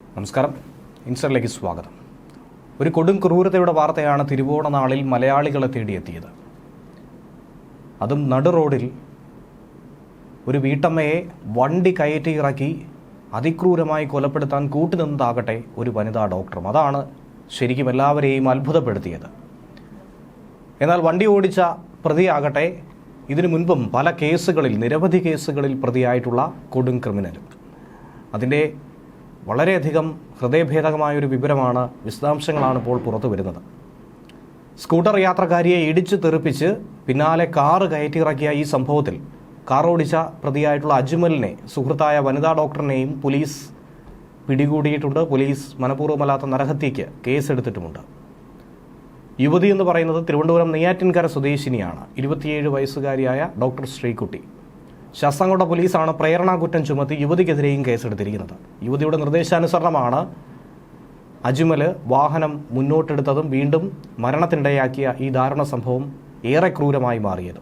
നമസ്കാരം, ഇൻസൈഡിലേക്ക് സ്വാഗതം. ഒരു കൊടും ക്രൂരതയുടെ വാർത്തയാണ് തിരുവോണ നാളിൽ മലയാളികളെ തേടിയെത്തിയത്. അതും നടു റോഡിൽ ഒരു വീട്ടമ്മയെ വണ്ടി കയറ്റി ഇറക്കി അതിക്രൂരമായി കൊലപ്പെടുത്താൻ കൂട്ടുനിന്നതാകട്ടെ ഒരു വനിതാ ഡോക്ടറും. അതാണ് ശരിക്കും എല്ലാവരെയും അത്ഭുതപ്പെടുത്തിയത്. എന്നാൽ വണ്ടി ഓടിച്ച പ്രതിയാകട്ടെ ഇതിനു മുൻപും പല കേസുകളിൽ, നിരവധി കേസുകളിൽ പ്രതിയായിട്ടുള്ള കൊടും ക്രിമിനൽ. അതിൻ്റെ വളരെയധികം ഹൃദയഭേദകമായൊരു വിവരമാണ്, വിശദാംശങ്ങളാണ് ഇപ്പോൾ പുറത്തു വരുന്നത്. സ്കൂട്ടർ യാത്രക്കാരിയെ ഇടിച്ചു തെറിപ്പിച്ച് പിന്നാലെ കാറ് കയറ്റിയിറക്കിയ ഈ സംഭവത്തിൽ കാർ ഓടിച്ച പ്രതിയായിട്ടുള്ള അജ്മലിനെ, സുഹൃത്തായ വനിതാ ഡോക്ടറിനെയും പോലീസ് പിടികൂടിയിട്ടുണ്ട്. പോലീസ് മനഃപൂർവ്വമല്ലാത്ത നരഹത്യയ്ക്ക് കേസെടുത്തിട്ടുമുണ്ട്. യുവതി എന്ന് പറയുന്നത് തിരുവനന്തപുരം നെയ്യാറ്റിൻകര സ്വദേശിനിയാണ്. 27 വയസ്സുകാരിയായ ഡോക്ടർ ശ്രീകുട്ടി. ശാസ്താംകോട്ട പോലീസാണ് പ്രേരണാ കുറ്റം ചുമത്തി യുവതിക്കെതിരെയും കേസെടുത്തിരിക്കുന്നത്. യുവതിയുടെ നിർദ്ദേശാനുസരണമാണ് അജ്മൽ വാഹനം മുന്നോട്ടെടുത്തതും വീണ്ടും മരണത്തിനിടയാക്കിയ ഈ ദാരുണ സംഭവം ഏറെ ക്രൂരമായി മാറിയത്.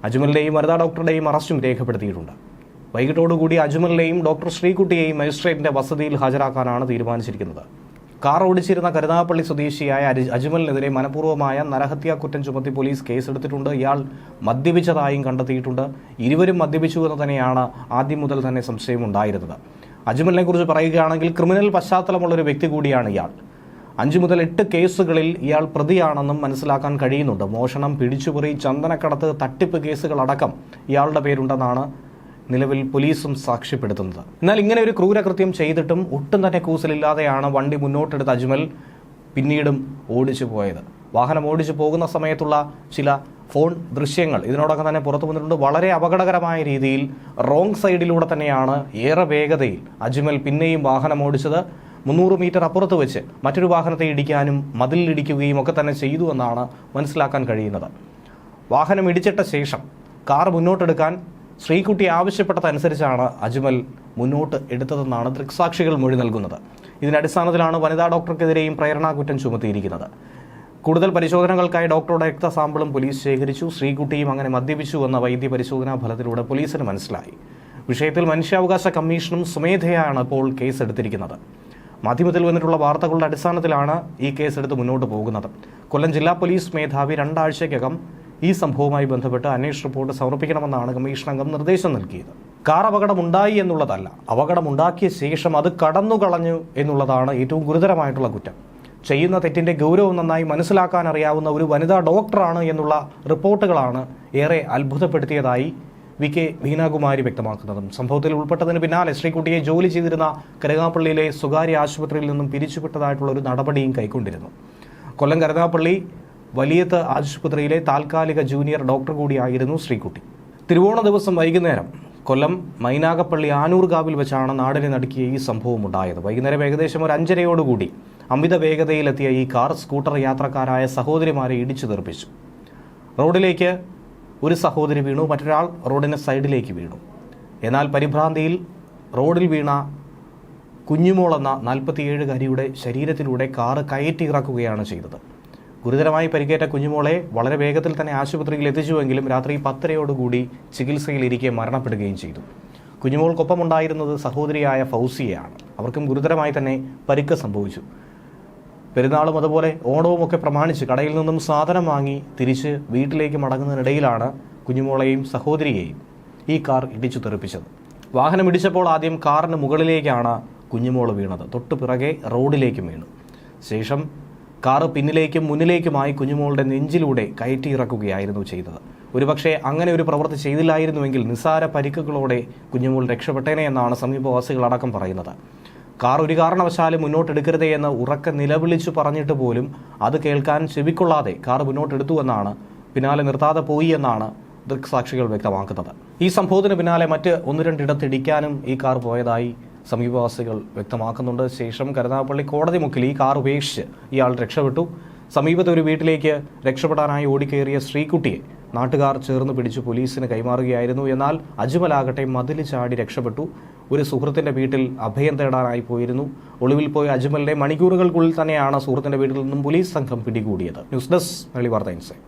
അജ്മലിൻ്റെയും വനിതാ ഡോക്ടറുടെയും അറസ്റ്റും രേഖപ്പെടുത്തിയിട്ടുണ്ട്. വൈകിട്ടോടുകൂടി അജ്മലിനെയും ഡോക്ടർ ശ്രീകുട്ടിയെയും മജിസ്ട്രേറ്റിന്റെ വസതിയിൽ ഹാജരാക്കാനാണ് തീരുമാനിച്ചിരിക്കുന്നത്. കാർ ഓടിച്ചിരുന്ന കരുനാഗപ്പള്ളി സ്വദേശിയായ അജ്മലിനെതിരെ മനഃപൂർവ്വമായ നരഹത്യാ കുറ്റം ചുമത്തി പോലീസ് കേസെടുത്തിട്ടുണ്ട്. ഇയാൾ മദ്യപിച്ചതായും കണ്ടെത്തിയിട്ടുണ്ട്. ഇരുവരും മദ്യപിച്ചു എന്ന് തന്നെയാണ് ആദ്യം മുതൽ തന്നെ സംശയമുണ്ടായിരുന്നത്. അജ്മലിനെ കുറിച്ച് പറയുകയാണെങ്കിൽ ക്രിമിനൽ പശ്ചാത്തലമുള്ളൊരു വ്യക്തി കൂടിയാണ് ഇയാൾ. 5 മുതൽ 8 കേസുകളിൽ ഇയാൾ പ്രതിയാണെന്നും മനസ്സിലാക്കാൻ കഴിയുന്നുണ്ട്. മോഷണം, പിടിച്ചുപറി, ചന്ദനക്കടത്ത്, തട്ടിപ്പ് കേസുകളടക്കം ഇയാളുടെ പേരുണ്ടെന്നാണ് നിലവിൽ പോലീസും സാക്ഷ്യപ്പെടുത്തുന്നത്. എന്നാൽ ഇങ്ങനെ ഒരു ക്രൂരകൃത്യം ചെയ്തിട്ടും ഒട്ടും തന്നെ കൂസലില്ലാതെയാണ് വണ്ടി മുന്നോട്ടെടുത്ത അജ്മൽ പിന്നീടും ഓടിച്ചു പോയത്. വാഹനം ഓടിച്ചു പോകുന്ന സമയത്തുള്ള ചില ഫോൺ ദൃശ്യങ്ങൾ ഇതിനോടൊപ്പം തന്നെ പുറത്തു വന്നിട്ടുണ്ട്. വളരെ അപകടകരമായ രീതിയിൽ റോങ് സൈഡിലൂടെ തന്നെയാണ് ഏറെ വേഗതയിൽ അജ്മൽ പിന്നെയും വാഹനം ഓടിച്ചത്. 300 മീറ്റർ അപ്പുറത്ത് വെച്ച് മറ്റൊരു വാഹനത്തെ ഇടിക്കാനും മതിലിടിക്കുകയും ഒക്കെ തന്നെ ചെയ്തു എന്നാണ് മനസ്സിലാക്കാൻ കഴിയുന്നത്. വാഹനം ഇടിച്ചിട്ട ശേഷം കാർ മുന്നോട്ടെടുക്കാൻ ശ്രീകുട്ടി ആവശ്യപ്പെട്ടതനുസരിച്ചാണ് അജ്മൽ മുന്നോട്ട് എടുത്തതെന്നാണ് ദൃക്സാക്ഷികൾ മൊഴി നൽകുന്നത്. ഇതിന്റെ അടിസ്ഥാനത്തിലാണ് വനിതാ ഡോക്ടർക്കെതിരെയും പ്രേരണാ കുറ്റം ചുമത്തിയിരിക്കുന്നത്. കൂടുതൽ പരിശോധനകൾക്കായി ഡോക്ടറുടെ രക്തസാമ്പിളും പോലീസ് ശേഖരിച്ചു. ശ്രീകുട്ടിയും അങ്ങനെ മദ്യപിച്ചു എന്ന വൈദ്യ പരിശോധനാ ഫലത്തിലൂടെ പോലീസിന് മനസ്സിലായി. വിഷയത്തിൽ മനുഷ്യാവകാശ കമ്മീഷനും സ്വമേധയാണ് ഇപ്പോൾ കേസെടുത്തിരിക്കുന്നത്. മാധ്യമത്തിൽ വന്നിട്ടുള്ള വാർത്തകളുടെ അടിസ്ഥാനത്തിലാണ് ഈ കേസെടുത്ത് മുന്നോട്ട് പോകുന്നത്. കൊല്ലം ജില്ലാ പോലീസ് മേധാവി 2 ആഴ്ചയ്ക്കകം ഈ സംഭവവുമായി ബന്ധപ്പെട്ട് അന്വേഷണ റിപ്പോർട്ട് സമർപ്പിക്കണമെന്നാണ് കമ്മീഷൻ അംഗം നിർദ്ദേശം നൽകിയത്. കാർ അപകടമുണ്ടായി എന്നുള്ളതല്ല, അപകടമുണ്ടാക്കിയ ശേഷം അത് കടന്നുകളഞ്ഞു എന്നുള്ളതാണ് ഏറ്റവും ഗുരുതരമായിട്ടുള്ള കുറ്റം. ചെയ്യുന്ന തെറ്റിന്റെ ഗൗരവം നന്നായി മനസ്സിലാക്കാൻ അറിയാവുന്ന ഒരു വനിതാ ഡോക്ടറാണ് എന്നുള്ള റിപ്പോർട്ടുകളാണ് ഏറെ അത്ഭുതപ്പെടുത്തിയതായി VK വീണാകുമാരി വ്യക്തമാക്കുന്നതും. സംഭവത്തിൽ ഉൾപ്പെട്ടതിന് പിന്നാലെ ശ്രീകുട്ടിയെ ജോലി ചെയ്തിരുന്ന കരുനാഗപ്പള്ളിയിലെ സ്വകാര്യ ആശുപത്രിയിൽ നിന്നും പിരിച്ചുവിട്ടതായിട്ടുള്ള ഒരു നടപടിയും കൈക്കൊണ്ടിരുന്നു. കൊല്ലം കരുനാഗപ്പള്ളി വലിയത്ത് ആശുപത്രിയിലെ താൽക്കാലിക ജൂനിയർ ഡോക്ടർ കൂടിയായിരുന്നു ശ്രീകുട്ടി. തിരുവോണ ദിവസം വൈകുന്നേരം കൊല്ലം മൈനാഗപ്പള്ളി ആനൂർകാവിൽ വെച്ചാണ് നാടിനെ നടുക്കിയ ഈ സംഭവം ഉണ്ടായത്. വൈകുന്നേരം ഏകദേശം ഒരു 5:30 അമിത വേഗതയിലെത്തിയ ഈ കാർ സ്കൂട്ടർ യാത്രക്കാരായ സഹോദരിമാരെ ഇടിച്ചു തെറിപ്പിച്ചു. റോഡിലേക്ക് ഒരു സഹോദരി വീണു, മറ്റൊരാൾ റോഡിന് സൈഡിലേക്ക് വീണു. എന്നാൽ പരിഭ്രാന്തിയിൽ റോഡിൽ വീണ കുഞ്ഞുമോൾ എന്ന 47-കാരിയുടെ ശരീരത്തിലൂടെ കാറ് കയറ്റിയിറക്കുകയാണ് ചെയ്തത്. ഗുരുതരമായി പരിക്കേറ്റ കുഞ്ഞുമോളെ വളരെ വേഗത്തിൽ തന്നെ ആശുപത്രിയിൽ എത്തിച്ചുവെങ്കിലും രാത്രി 10:30 ചികിത്സയിലിരിക്കെ മരണപ്പെടുകയും ചെയ്തു. കുഞ്ഞുമോൾക്കൊപ്പമുണ്ടായിരുന്നത് സഹോദരിയായ ഫൗസിയയാണ്. അവർക്കും ഗുരുതരമായി തന്നെ പരിക്ക് സംഭവിച്ചു. പെരുന്നാളും അതുപോലെ ഓണവും ഒക്കെ പ്രമാണിച്ച് കടയിൽ നിന്നും സാധനം വാങ്ങി തിരിച്ച് വീട്ടിലേക്ക് മടങ്ങുന്നതിനിടയിലാണ് കുഞ്ഞുമോളെയും സഹോദരിയെയും ഈ കാർ ഇടിച്ചു തെറിപ്പിച്ചത്. വാഹനം ഇടിച്ചപ്പോൾ ആദ്യം കാറിന് മുകളിലേക്കാണ് കുഞ്ഞുമോൾ വീണത്. തൊട്ടു പിറകെ റോഡിലേക്കും വീണു. ശേഷം കാറ് പിന്നിലേക്കും മുന്നിലേക്കുമായി കുഞ്ഞുമോളുടെ നെഞ്ചിലൂടെ കയറ്റിയിറക്കുകയായിരുന്നു ചെയ്തത്. ഒരുപക്ഷെ അങ്ങനെ ഒരു പ്രവൃത്തി ചെയ്തില്ലായിരുന്നുവെങ്കിൽ നിസ്സാര പരിക്കുകളോടെ കുഞ്ഞുമോൾ രക്ഷപ്പെട്ടേനെ എന്നാണ് സമീപവാസികളടക്കം പറയുന്നത്. കാർ ഒരു കാരണവശാലും മുന്നോട്ടെടുക്കരുതേ എന്ന് ഉറക്കെ നിലവിളിച്ചു പറഞ്ഞിട്ട് പോലും അത് കേൾക്കാൻ ചെവിക്കൊള്ളാതെ കാർ മുന്നോട്ടെടുത്തുവെന്നാണ്, പിന്നാലെ നിർത്താതെ പോയി എന്നാണ് ദൃക്സാക്ഷികൾ വ്യക്തമാക്കുന്നത്. ഈ സംഭവത്തിന് പിന്നാലെ മറ്റ് 1-2 ഇടത്ത് ഇടിക്കാനും ഈ കാർ പോയതായി സമീപവാസികൾ വ്യക്തമാക്കുന്നുണ്ട്. ശേഷം കരുനാഗപ്പള്ളി കോടതി മുക്കിൽ ഈ കാർ ഉപേക്ഷിച്ച് ഇയാൾ രക്ഷപ്പെട്ടു. സമീപത്തെ ഒരു വീട്ടിലേക്ക് രക്ഷപ്പെടാനായി ഓടിക്കയറിയ ശ്രീകുട്ടിയെ നാട്ടുകാർ ചേർന്ന് പിടിച്ച് പോലീസിന് കൈമാറുകയായിരുന്നു. എന്നാൽ അജ്മലാകട്ടെ മതിൽ ചാടി രക്ഷപ്പെട്ടു. ഒരു സുഹൃത്തിന്റെ വീട്ടിൽ അഭയം തേടാനായി പോയിരുന്നു. ഒളിവിൽ പോയ അജ്മലിനെ മണിക്കൂറുകൾക്കുള്ളിൽ തന്നെയാണ് സുഹൃത്തിന്റെ വീട്ടിൽ നിന്നും പോലീസ് സംഘം പിടികൂടിയത്. ന്യൂസ് ഡെസ്ക് മലയാളി വാർത്ത ഇൻസൈഡ്.